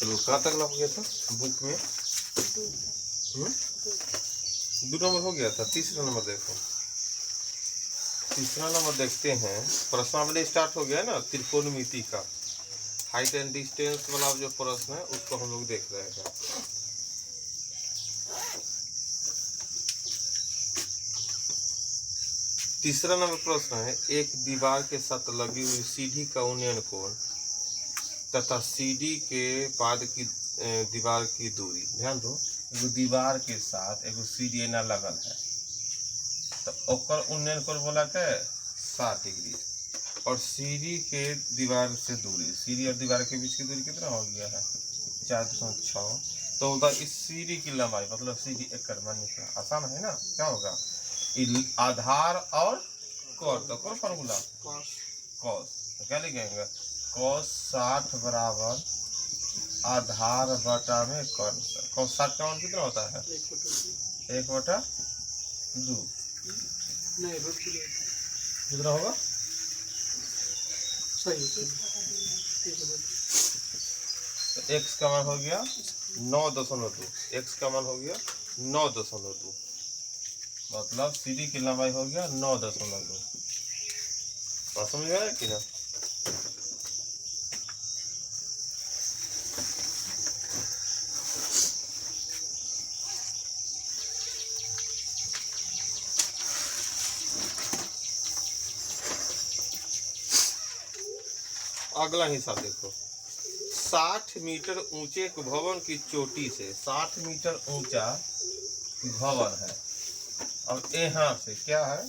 चलो कहाँ तक हो गया था बुक में? 2 नंबर हो गया था। तीसरा नंबर देखो। तीसरा नंबर देखते हैं। प्रश्नावली स्टार्ट हो गया ना त्रिकोणमिति का। हाइट एंड डिस्टेंस वाला जो प्रश्न है उसको हम लोग देख रहे हैं। तीसरा नंबर प्रश्न है, एक दीवार के साथ लगी हुई सीढ़ी का उन्नयन कोण तथा सीढ़ी के पाद की दीवार की दूरी। ध्यान दो, एगो दीवार के साथ एगो सीढ़ी एना लगल है तो ओकर उन्नयन कोण बोला के 60 डिग्री और सीढ़ी के दीवार से दूरी, सीढ़ी और दीवार के बीच की दूरी कितना हो गया है 4.6। तो होगा इस सीढ़ी की लंबाई मतलब सीढ़ी एकड़ मान निकला। आसान है ना। क्या होगा आधार और कोण, तो कौन फॉर्मूला कॉस, तो क्या लिखेंगे कॉस 60 बराबर आधार बटा में कोण। कॉस 60 का मान कितना होता है 1/2 कितना होगा तो x का मान हो गया 9.2। x का मान हो गया 9.2 मतलब सीढ़ी की लंबाई हो गया 9.2। बात समझ में आया कि ना? अगला हिसाब देखो। 60 मीटर ऊंचे भवन की चोटी से 60 मीटर ऊंचा भवन है। अब यहाँ से क्या है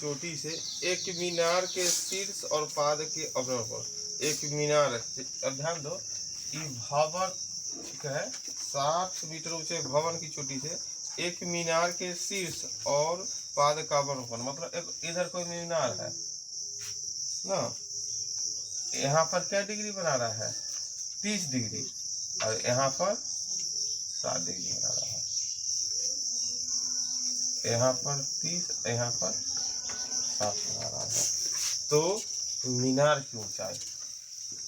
चोटी से एक मीनार के शीर्ष और पाद के अवरण पर एक मीनार। अब ध्यान दो ये भवन ठीक है 60 मीटर ऊंचे भवन की चोटी से एक मीनार के शीर्ष और पाद का अवरण पर मतलब एक इधर कोई मीनार है ना, यहाँ पर क्या डिग्री बना रहा है 30 डिग्री और यहाँ पर 60 डिग्री बना रहा है। यहाँ पर 30 यहाँ पर 60 बना रहा है। तो मीनार की ऊंचाई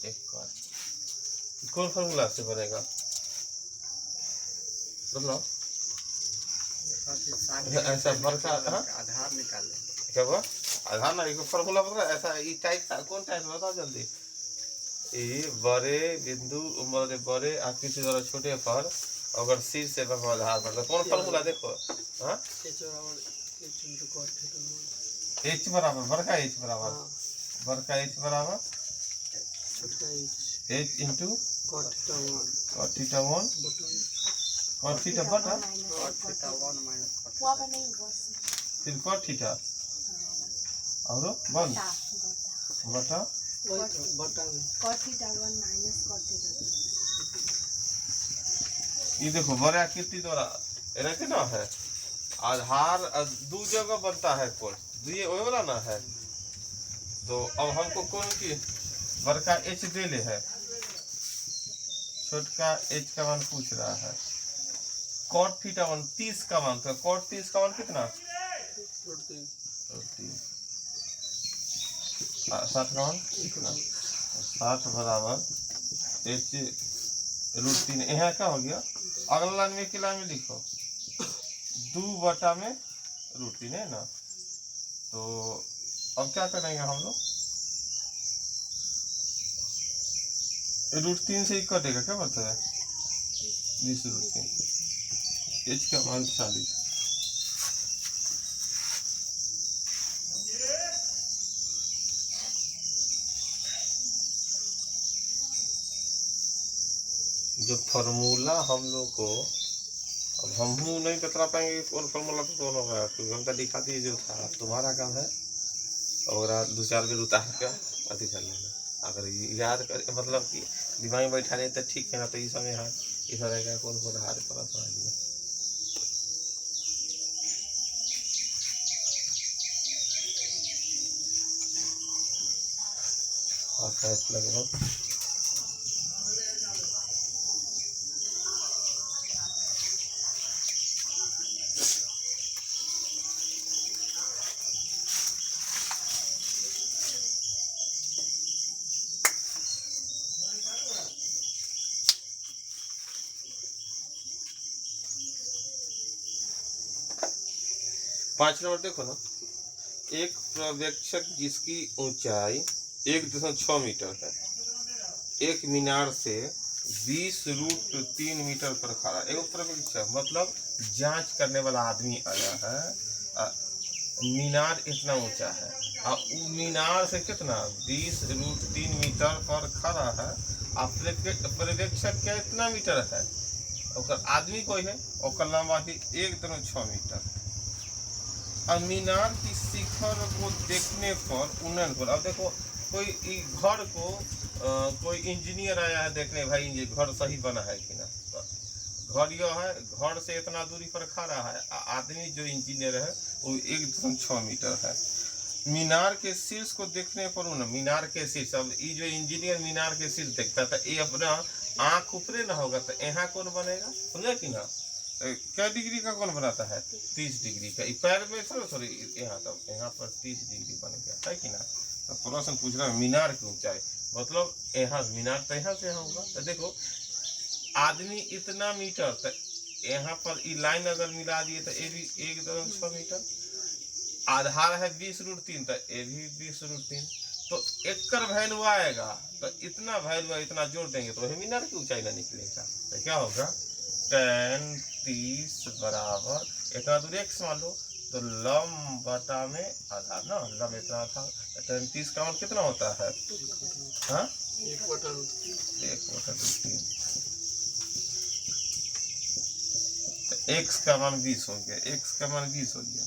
एक कौन फॉर्मूला से बनेगा मतलब ऐसा बड़का आधार निकाले क्या हुआ आधार ना एक फॉर्मूला बता ऐसा ये टाइप कौन टाइप बताओ जल्दी। ये बड़े बिंदु बड़े आकृति से जरा छोटे पर अगर सिर से आधार पर कौन फॉर्मूला देखो हाँ h बराबर बड़का h बराबर h into cot theta 1 cot theta बटा फिर cot थीटा और 1 बटा ये देखो बड़े आकृति द्वारा एना कितना है आधार 2 जगह बनता है कोण ये वही वाला ना है। तो अब हमको कोण की बड़का h दे ले है छोटका h का मान पूछ रहा है। cot थीटा 1 30 का मान तो cot 30 का मान कितना 60 का मान कितना 60 बराबर h√3। यहाँ क्या हो गया अगला लाइन में किला में लिखो 2 बटा में √3 है ना। तो अब क्या करेंगे हम लोग √3 से ही कटेगा क्या बोलते हैं 20√3 h का मान 40। जो फॉर्मूला हम लोग को अब हम नहीं बता पाएंगे कौन फॉर्मूला तो कौन होगा क्योंकि हम तो दिखा दिए जो था तुम्हारा काम है और 2-4 बेर उतार के अति कर लेना। अगर याद कर मतलब कि दिमाग में बैठा रहे तो ठीक है ना। तो इस समय हाँ इस तरह का कौन कौन हाथ पड़ा समझ लिया। लगभग 5 नंबर देखो ना, एक पर्यवेक्षक जिसकी ऊंचाई 1.6 मीटर है, एक मीनार से 20√3 मीटर पर खड़ा। एक पर्यवेक्षक मतलब जांच करने वाला आदमी आया है, मीनार इतना ऊंचा है और मीनार से कितना 20√3 मीटर पर खड़ा है। अब पर्यवेक्षक क्या इतना मीटर है, और आदमी कोई है और लंबाई 1.6 मीटर। और मीनार की शिखर को देखने पर उन्नयन पर, अब देखो कोई घर को कोई इंजीनियर आया है देखने, भाई ये घर सही बना है कि ना, घर यह है, घर से इतना दूरी पर खड़ा है, आदमी जो इंजीनियर है वो 1.6 मीटर है। मीनार के शीर्ष को देखने पर उन्हें, मीनार के शीर्ष, अब ये जो इंजीनियर मीनार के शीर्ष देखता था, ये अपना आँख ऊपरे ना होगा तो यहाँ कौन बनेगा, समझे कि ना। क्या डिग्री का कौन बनाता है, 30 डिग्री का। पैर में सॉरी यहाँ तक, यहाँ पर 30 डिग्री बन गया है कि ना। तो प्रश्न पूछ रहा है मीनार की ऊंचाई, मतलब यहाँ मीनार तो यहाँ से यहाँ होगा। तो देखो आदमी इतना मीटर, तो यहाँ पर ये लाइन अगर मिला दिए तो ये भी 1.6 मीटर। आधार है 20√3, तो ये भी 20√3। तो एकर वैल्यू आएगा, तो इतना वैल्यू इतना जोड़ देंगे तो मीनार की ऊंचाई ना निकलेगा। तो क्या होगा, tan 30 बराबर इतना दूर x मान लो, तो लंब बटा में आधार ना, लंब इतना था, tan 30 का मान कितना होता है, हाँ 1/3। तो x का मान 20 हो गया, x का मान 20 हो गया।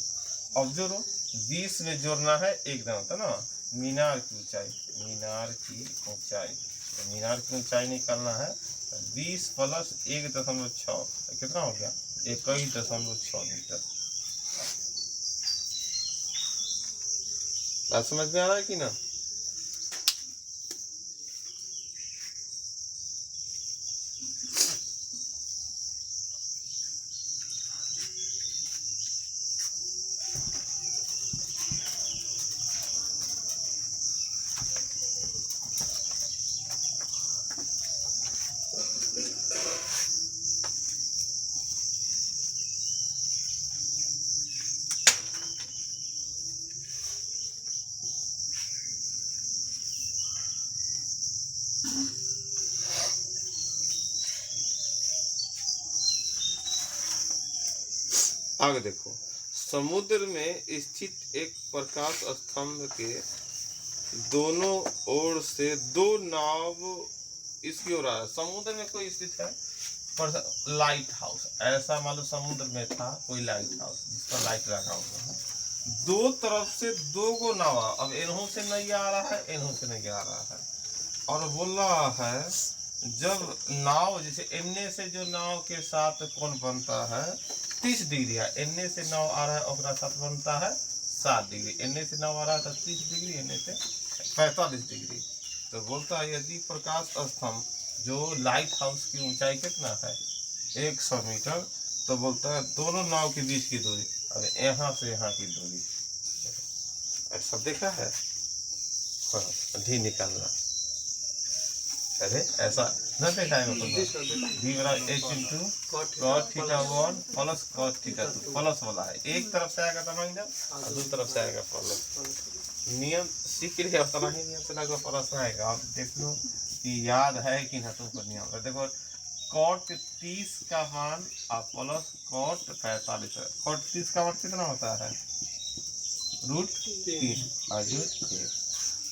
अब जोड़ो, 20 में जोड़ना है एक दाम होता ना, मीनार की ऊंचाई, मीनार की ऊंचाई, तो मीनार की ऊंचाई निकालना है 20 प्लस 1.6 कितना हो गया, 21.6 मीटर। बात समझ में आ रहा है कि ना। आगे देखो, समुद्र में स्थित एक प्रकाश स्तंभ के दोनों ओर से 2 नाव इसकी ओर आ रहा है। समुद्र में कोई स्थित है पर लाइट हाउस, ऐसा मान लो समुद्र में था कोई लाइट हाउस जिस पर लाइट लगा हुआ है, 2 तरफ से 2 गो नाव, अब इन्हों से नहीं आ रहा है, इन्हों से नहीं आ रहा है, और बोल रहा है जब नाव, जैसे एन्ने से जो नाव के साथ कौन बनता है 30 डिग्री है, एन्ने से नाव आ रहा है और साथ बनता है 7 डिग्री, एन्ने से नाव आ रहा है तो 30 डिग्री, एन्ने से 45 डिग्री। तो बोलता है यदि प्रकाश स्तंभ जो लाइट हाउस की ऊंचाई कितना है 100 मीटर, तो बोलता है दोनों नाव के बीच की दूरी, अब यहाँ से यहाँ की दूरी ऐसा देखा है, डी निकालना, अरे ऐसा न देखा है, मतलब डी बराबर h into cot θ1 plus cot θ2, plus वाला है, एक तरफ से आएगा तो माइनस और दूसरी तरफ से आएगा प्लस। नियम सीख लिया, उतना ही नियम से लगा प्लस आएगा। आप देख लो कि याद है कि ना तुमको नियम। देखो cot 30 का मान और प्लस cot 45 है, cot 30 का मान कितना होता है √3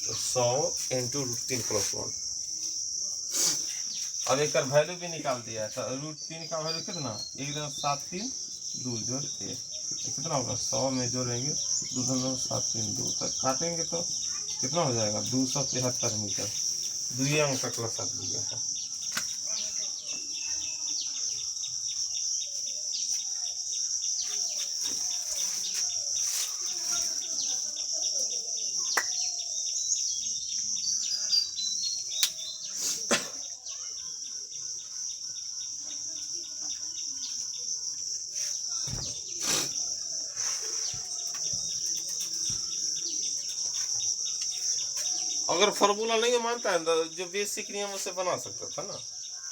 तो 100 इंटू √3 प्लस 1। अब एक वैल्यू भी निकाल दिया है, तो √3 का वैल्यू कितना 1.73 2 जोड़ 1 कितना होगा, 100 में जोड़ेंगे 2.73 तक काटेंगे तो कितना हो जाएगा 273 मीटर। 2 अंक का क्लास आ गया है। अगर फार्मूला नहीं मानता है तो जो बेसिक नियम उससे बना सकता था ना।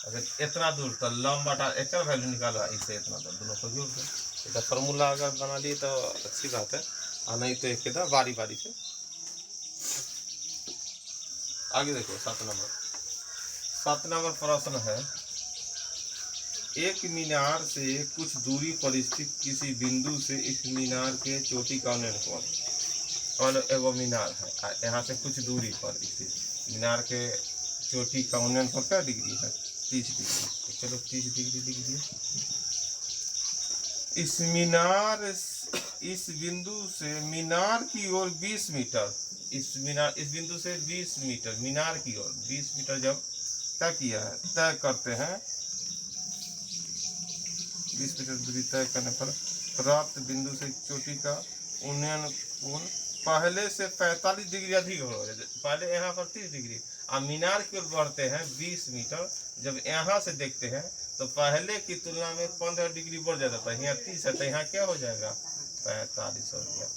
अगर इतना दूर तो लंब बटा एक वैल्यू निकाला, इससे इतना दूर दोनों को जोड़ दो। इसका फार्मूला अगर बना लिए तो अच्छी बात है, और नहीं तो एक बारी बारी से आगे देखो। 7 नंबर प्रश्न है, एक मीनार से कुछ दूरी पर स्थित किसी बिंदु से इस मीनार के चोटी का उन्नयन कोण, कौन एगो मीनार है, यहाँ से कुछ दूरी पर स्थित मीनार के चोटी का उन्नयन कोण क्या डिग्री है? 30 डिग्री। तो चलो 30 डिग्री लिख दिए। इस बिंदु से मीनार की ओर 20 मीटर, इस बिंदु से 20 मीटर मीनार की ओर 20 मीटर जब तय किया है, तय करते हैं 20 मीटर दूरी तय करने पर प्राप्त बिंदु से चोटी का उन्नयन कोण पहले से 45 डिग्री अधिक हो जाए। पहले यहाँ पर 30 डिग्री और मीनार की ओर बढ़ते हैं 20 मीटर, जब यहाँ से देखते हैं तो पहले की तुलना में 15 डिग्री बढ़ जाता था। यहाँ 30 है तो यहाँ क्या हो जाएगा? 45 हो गया।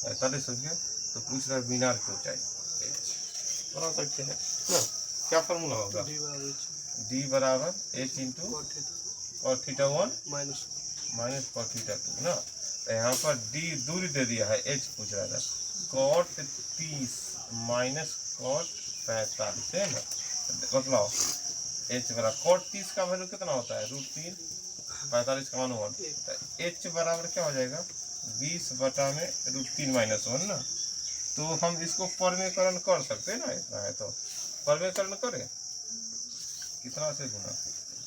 45 हो गया। तो पूछ रहा है मीनार की ऊंचाई बना सकते हैं ना? क्या फॉर्मूला होगा? डी बराबर h into cot theta 1 minus cot theta 2 ना। तो यहाँ पर डी दूरी दे दिया है, h पूछ रहा था। cot 30 माइनस cot 45 है ना। बतलाओ h बराबर cot 30 का वैल्यू कितना होता है? √3, 45 का मान 1। तो h बराबर क्या हो जाएगा? 20 बटा में √3 माइनस 1 ना। तो हम इसको परमेकरण कर सकते हैं ना, इतना है तो परमेकरण करें, कितना से गुना?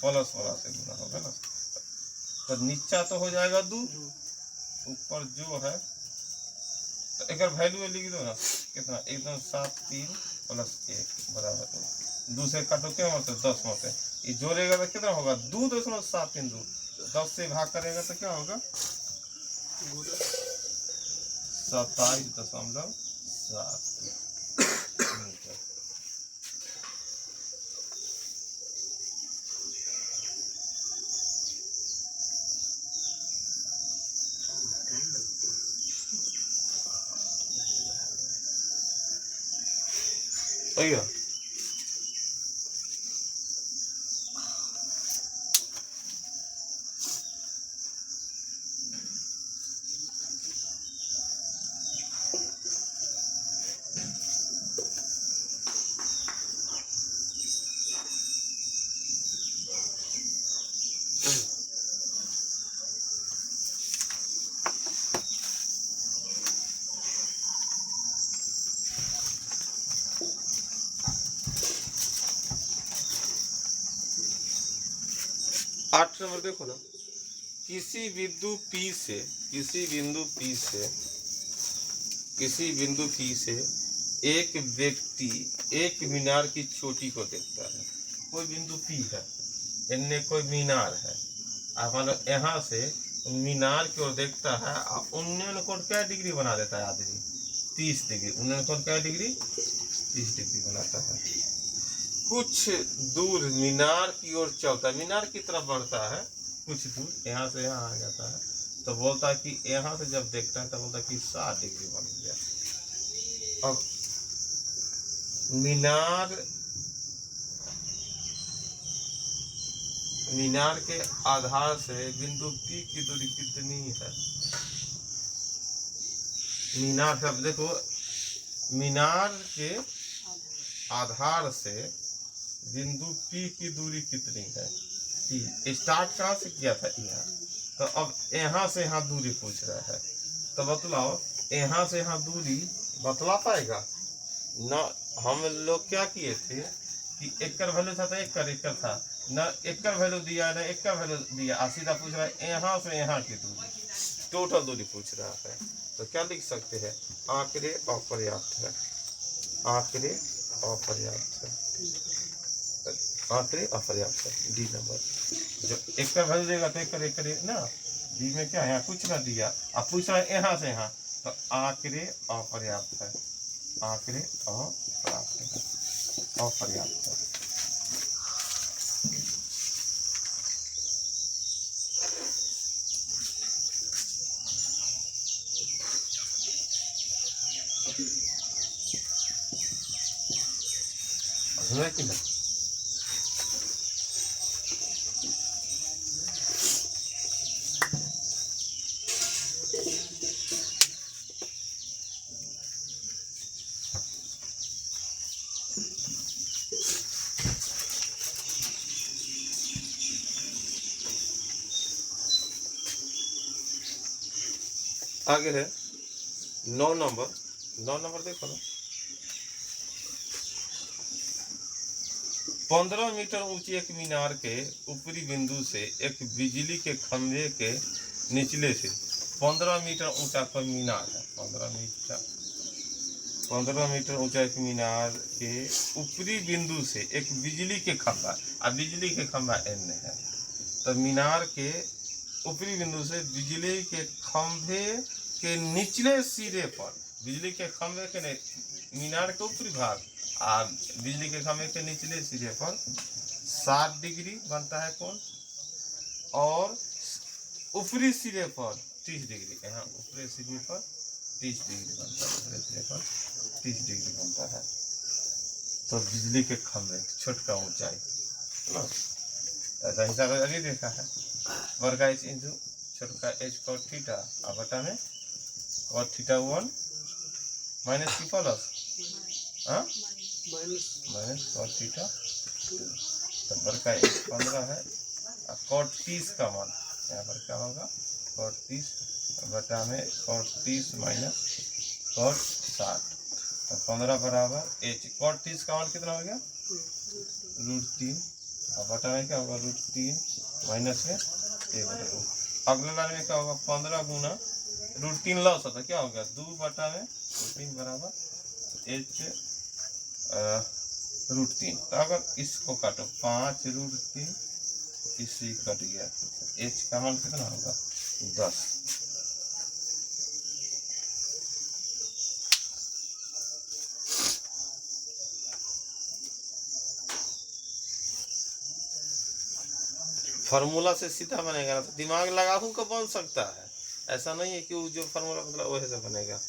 प्लस वाला से गुना होगा ना। तो नीचा तो हो जाएगा 2, ऊपर जो है तो एक वैल्यू लिख दो ना, कितना? एकदम 7 3 प्लस 1 बराबर 2 से काटो क्या होता है? 10 होते हैं। ये जोड़ेगा तो कितना होगा? 2.732। 10 से भाग करेगा तो क्या होगा? 27.7 मीटर। भैया आठ नंबर देखो ना, किसी बिंदु P से एक व्यक्ति एक मीनार की चोटी को देखता है। कोई बिंदु P है, इनने कोई मीनार है, आप मतलब यहाँ से मीनार की ओर देखता है और उन्नयन कोण क्या डिग्री बना देता है आदमी? 30 डिग्री। उन्नयन कोण क्या डिग्री? 30 डिग्री बनाता है। कुछ दूर मीनार की ओर चलता है, मीनार की तरफ बढ़ता है कुछ दूर, यहाँ से यहाँ आ जाता है। तो बोलता है कि यहाँ से जब देखता है तो बोलता है कि 60 डिग्री बन गया। अब मीनार के आधार से बिंदु P की दूरी कितनी है? मीनार से देखो, मीनार के आधार से बिंदु P की दूरी कितनी है? P स्टार्ट कहाँ से किया था? यहाँ। तो अब यहाँ से यहाँ दूरी पूछ रहा है, तो बतलाओ यहाँ से यहाँ दूरी बतला पाएगा ना? हम लोग क्या किए थे कि एक का वैल्यू था तो एक का था ना, एक का वैल्यू दिया ना एक का वैल्यू दिया, सीधा पूछ रहा है यहाँ से यहाँ की दूरी, टोटल दूरी पूछ रहा है। तो क्या लिख सकते हैं? आंकड़े अपर्याप्त है, आंकड़े अपर्याप्त है, आंकड़े अपर्याप्त है। डी नंबर जो एक का वैल्यू देगा तो एक करे ना, डी में क्या है? कुछ ना दिया, अब पूछ रहा है यहाँ से यहाँ, तो आंकड़े अपर्याप्त है, आंकड़े अपर्याप्त है, अपर्याप्त है। समझ कि नहीं? आगे है 9 नंबर। 9 नंबर देखो ना। 15 मीटर ऊंची एक मीनार के ऊपरी बिंदु से एक बिजली के खंभे के निचले से 15 मीटर ऊंचा कोई मीनार है। 15 मीटर ऊंचा एक मीनार के ऊपरी बिंदु से एक बिजली के खंभा, अब बिजली के खंभा एन है, तो मीनार के ऊपरी बिंदु से बिजली के खंभे के निचले सिरे पर, बिजली के खंभे के मीनार के ऊपरी भाग और बिजली के खंभे के निचले सिरे पर 60 डिग्री बनता है कोण, और ऊपरी सिरे पर 30 डिग्री, यहाँ ऊपरी सिरे पर 30 डिग्री बनता है, ऊपरी सिरे पर 30 डिग्री बनता है। तो बिजली के खंभे छोटका ऊंचाई ऐसा हिसाब अभी देखा है, बड़का एच इंटू छोटका एच कॉट थीटा और बटा में कॉट थीटा 1 माइनस की प्लस माइनस कॉट थीटा 2, तो बड़का एच 15 है और कॉट 30 का मान यहाँ पर क्या होगा, कॉट 30 बटा में कॉट 30 माइनस कॉट 60, तो 15 बराबर एच कॉट 30 का मान कितना हो गया √3 और बटा में क्या होगा √3 माइनस में 1/2। अगले लाइन में क्या होगा 15 गुना √3 लॉस होता है, क्या होगा 2 बटा में √3 बराबर एच √3। तो अगर इसको काटो 5 √3 इससे कट गया, एच का मान कितना होगा 10। फार्मूला से सीधा बनेगा ना, तो दिमाग लगाऊं को बन सकता है, ऐसा नहीं है कि वो जो फार्मूला मतलब वही से बनेगा।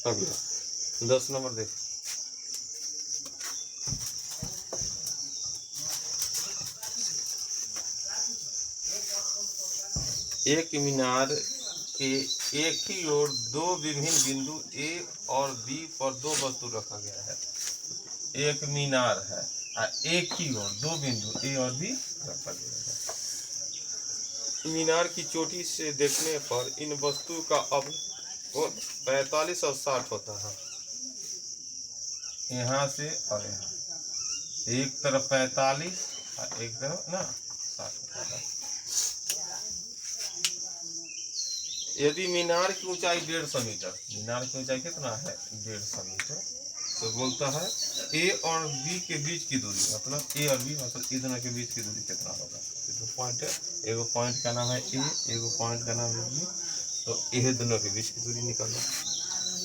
अगला 10 नंबर देखो। एक मीनार के एक ही ओर दो विभिन्न बिंदु ए और बी पर दो वस्तु रखा गया है। एक मीनार है और एक ही ओर दो बिंदु ए और बी रखा गया है। मीनार की चोटी से देखने पर इन वस्तु का अब 45 और 60 होता है, यहाँ से और यहाँ, एक तरफ 45 और एक तरफ ना 60 होता है। यदि मीनार की ऊंचाई 150 मीटर, मीनार की ऊंचाई कितना है 150 मीटर, तो बोलता है ए और बी के बीच की दूरी, मतलब ए और बी मतलब ए दोनों के बीच की दूरी कितना होगा। तो पॉइंट है, एगो पॉइंट का नाम है ए, एगो पॉइंट का नाम है बी, तो ए दोनों के बीच की दूरी निकलना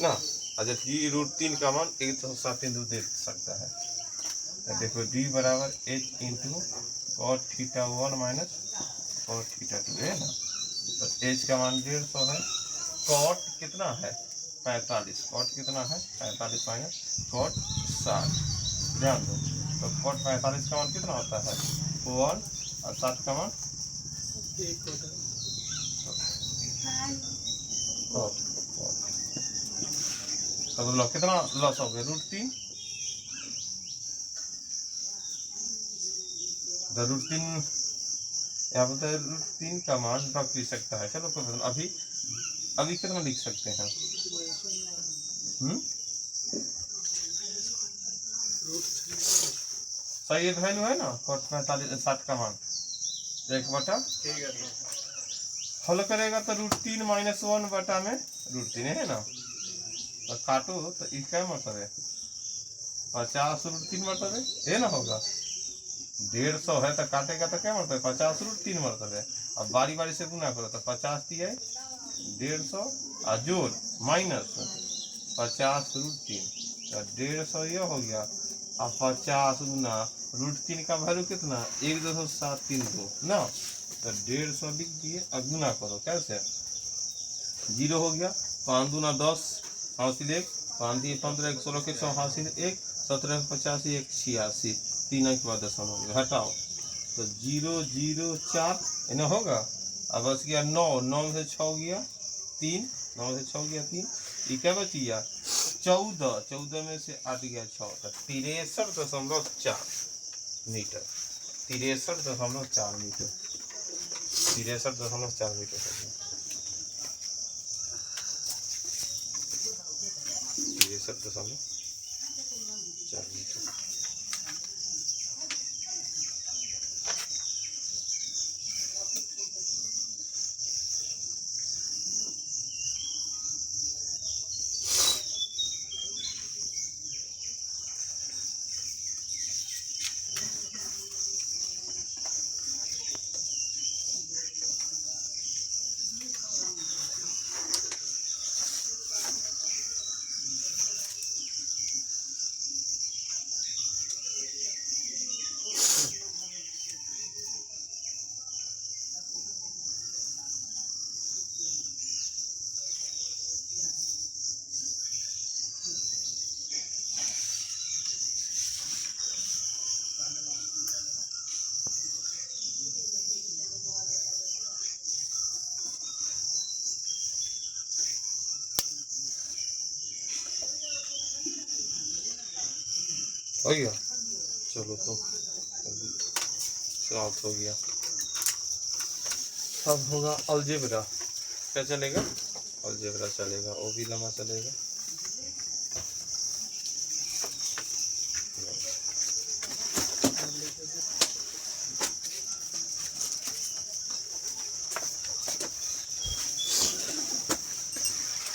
ना। अच्छा जी √3 का मान 1 बिंदु दे सकता है, तो देखो डी बराबर H into cot theta 1 minus cot theta 2 है ना। तो एच का मान 150 है, कॉट कितना है 45, कॉट कितना है 45 माइनस कॉट 60, ध्यान दो। तो कॉट 45 का मान कितना होता है 1 और 60 का मान 1 होता है। तो लो कितना लॉस हो गया √3, √3 यहाँ पर √3 का मान रख भी सकता है। चलो कोई मतलब अभी कितना लिख सकते हैं सही वैल्यू है ना, कॉट 45 60 का मान 1/, ठीक है। हल करेगा तो √3 माइनस 1 बटा में √3 है ना, तो काटो तो इसका मतलब है 50 √3 मतलब है ना, होगा 150 है तो काटेगा तो क्या मतलब है 50 √3 मतलब है। अब बारी बारी से गुना करो तो 50 दिया 150 और जोड़ माइनस 50 √3, तो 150 ये हो गया। अब 50 गुना √3 का वैल्यू कितना 1.732 ना, तो 150 लिख दिए। अब गुना करो कैसे, 0 हो गया, 5 दूना 10 हासिल 1, 5 दिए 15 1 16 के 100 हासिल 1 17 85 1 86 3 के बाद 10 हो गया, हटाओ तो 0 0 4 इन्हें होगा। अब बस गया 9 9 से 6 गया 3, 9 से 6 गया 3, ये क्या बची यार 14, 14 में से 8 गया 6, तो 63.4 मीटर, 63.4 मीटर, 63.4 मीटर, 63.4 मीटर। हो गया, चलो तो समाप्त हो गया। अब होगा अलजेब्रा, क्या चलेगा, अलजेब्रा चलेगा, वो भी लंबा चलेगा।